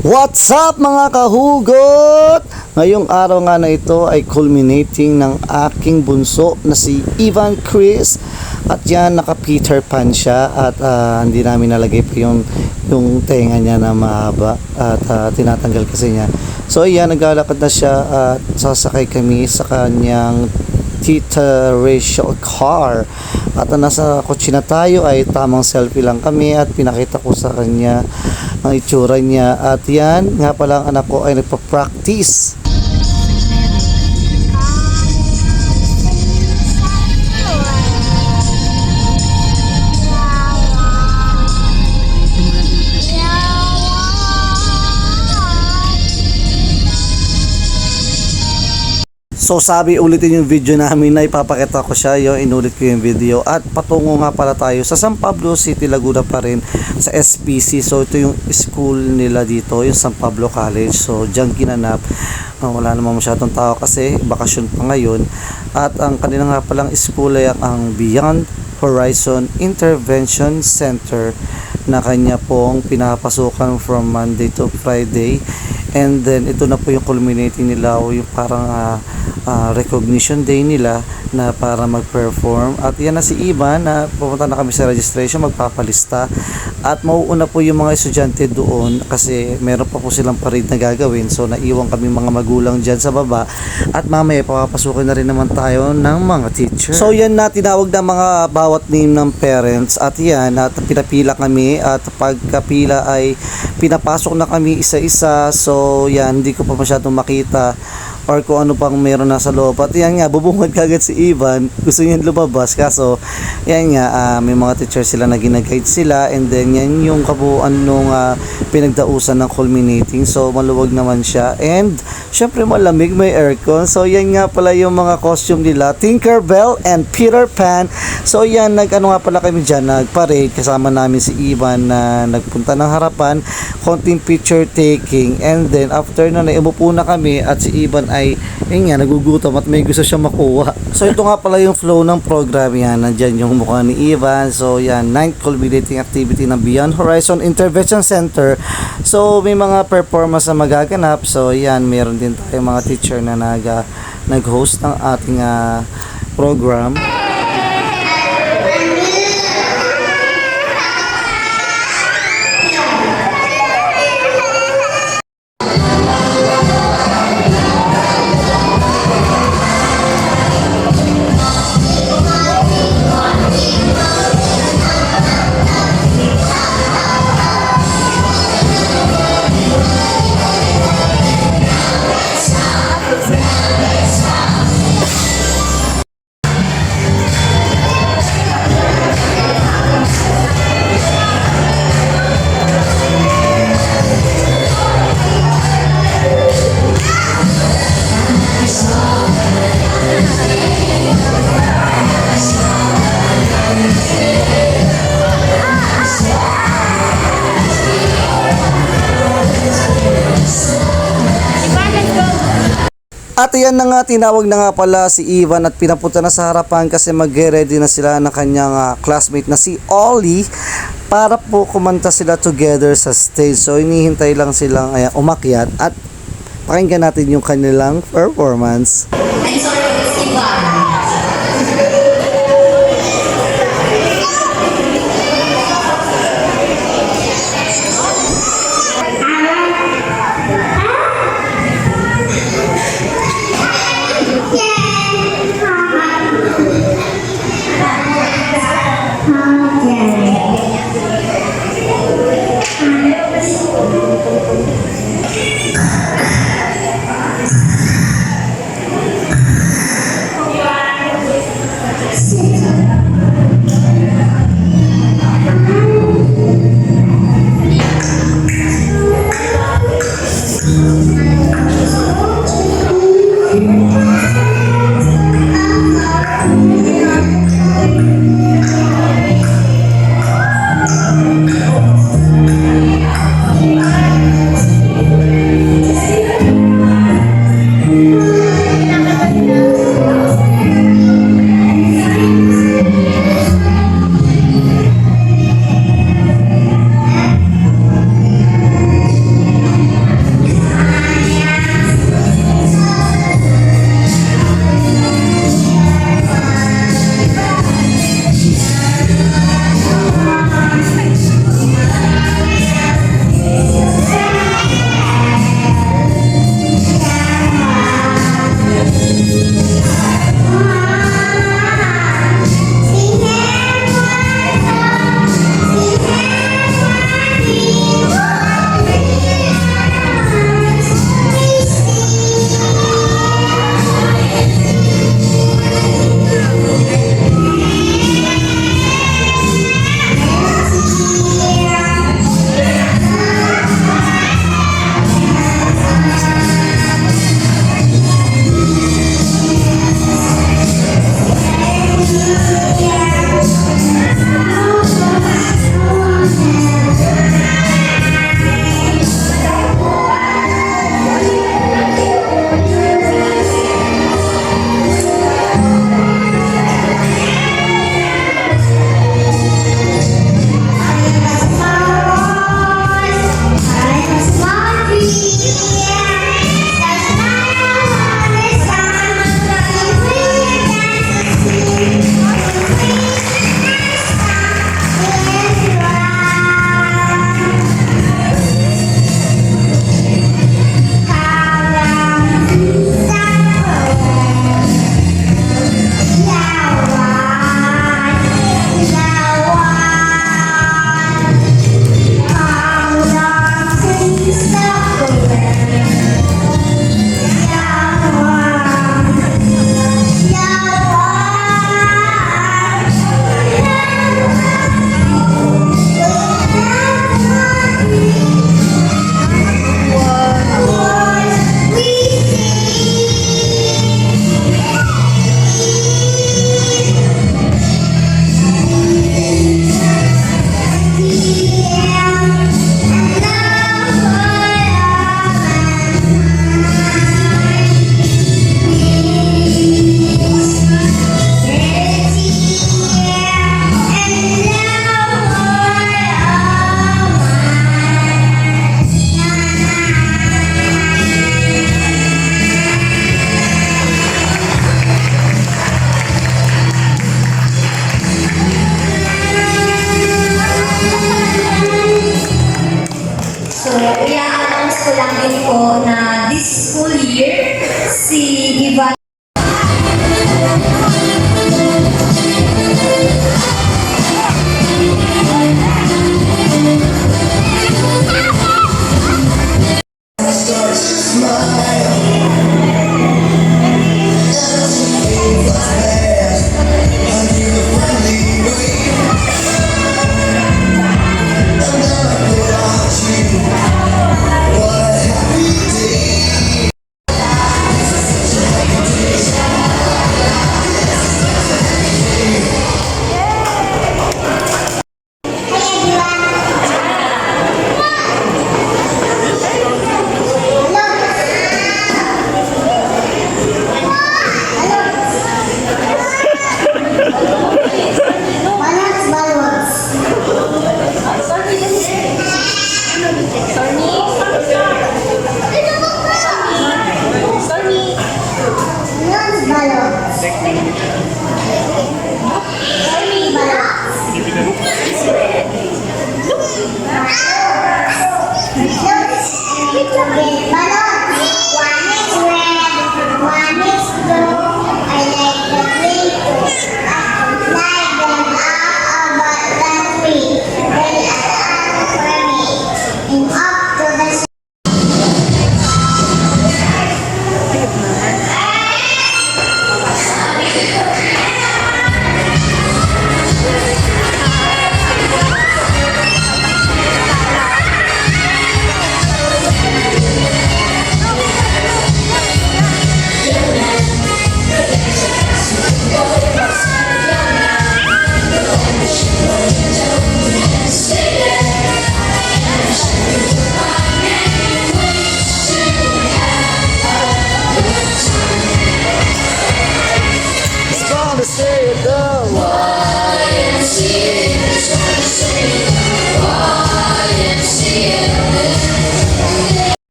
What's up mga kahugot? Ngayong araw nga na ito ay culminating ng aking bunso na si Ivan Chris. At yan, naka Peter Pan siya at hindi namin nalagay pa yung tenga niya na mahaba at tinatanggal kasi niya. So yan, naglalakad na siya at sasakay kami sa kanyang Tita Rachel car. At nasa kotse na tayo ay tamang selfie lang kami at pinakita ko sa kanya ang itsura niya. At yan, nga pala ang anak ko ay nagpa-practice. So sabi ulitin yung video namin na ipapakita ko siya, yung inulit ko yung video. At patungo nga pala tayo sa San Pablo City, Laguna pa rin, sa SPC. So ito yung school nila dito, yung San Pablo College. So diyan ginanap. Wala naman masyadong tao kasi bakasyon pa ngayon. At ang kanila nga palang school ay ang Beyond Horizon Intervention Center na kanya pong pinapasukan from Monday to Friday. And then ito na po yung culminating nila o yung parang recognition day nila na para mag-perform. At yan na si Ivan na pupunta na kami sa registration, magpapalista. At mauuna po yung mga estudyante doon kasi meron pa po silang parade na gagawin. So naiwan kami mga magulang dyan sa baba. At mamaya papapasukin na rin naman tayo ng mga teacher. So yan na, tinawag na mga bawat name ng parents. At yan, at pinapila kami. At pagkapila ay pinapasok na kami isa-isa. So yan, hindi ko pa masyadong makita or kung ano pang meron nasa loob. At yan nga, bubungad kagad si Ivan, gusto niya lumabas, kaso yan nga, may mga teacher sila na ginaguide sila. And then yan yung kabuuan nung pinagdausan ng culminating. So maluwag naman siya and syempre malamig, may aircon. So yan nga pala yung mga costume nila, Tinkerbell and Peter Pan. So yan, nag-ano nga pala kami dyan, nag-parade, kasama namin si Ivan na nagpunta ng harapan, konting picture taking. And then after na umupo na kami at si Ivan ay yun nga, nagugutom at may gusto siya makuha. So ito nga pala yung flow ng program. Yan, nandyan yung mukha ni Ivan. So yan, 9th culminating activity ng Beyond Horizon Intervention Center. So may mga performance na magaganap. So yan, meron din tayong mga teacher na nag-host ng ating program. At yan na nga, tinawag na nga pala si Ivan at pinapunta na sa harapan kasi mag-ready na sila ng kanyang classmate na si Ollie para po kumanta sila together sa stage. So hinihintay lang silang umakyat at pakinggan natin yung kanilang performance. I'm sorry, it's Ivan. announce ko lang din po na this school year, si Ivan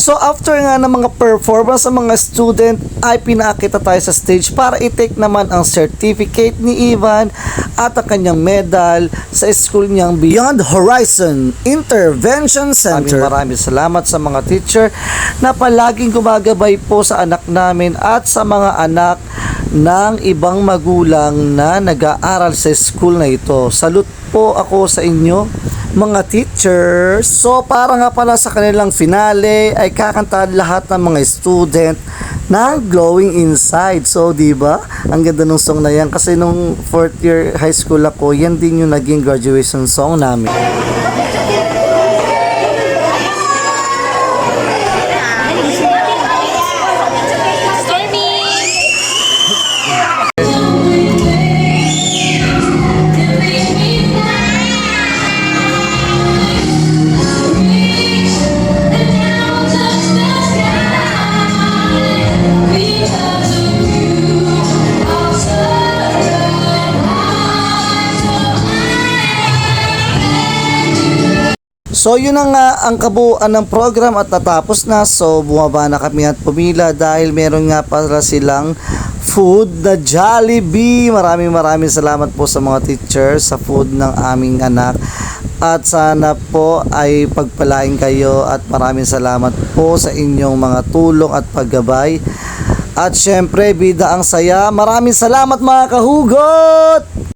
So after nga ng mga performance ng mga student ay pinakita tayo sa stage para i-take naman ang certificate ni Ivan at ang kanyang medal sa school niyang Beyond Horizon Intervention Center. Maraming salamat sa mga teacher na palaging gumagabay po sa anak namin at sa mga anak ng ibang magulang na nag-aaral sa school na ito. Salute po ako sa inyo mga teachers. So para nga pala sa kanilang finale ay kakantahan lahat ng mga student ng Glowing Inside. So di ba? Ang ganda ng song na yan kasi nung 4th year high school ako, yan din yung naging graduation song namin. So yun na nga ang kabuuan ng program at natapos na. So bumaba na kami at pumila dahil meron nga pala silang food na Jollibee. Maraming salamat po sa mga teachers sa food ng aming anak. At sana po ay pagpalain kayo at maraming salamat po sa inyong mga tulong at paggabay. At syempre, bida ang saya. Maraming salamat mga kahugot!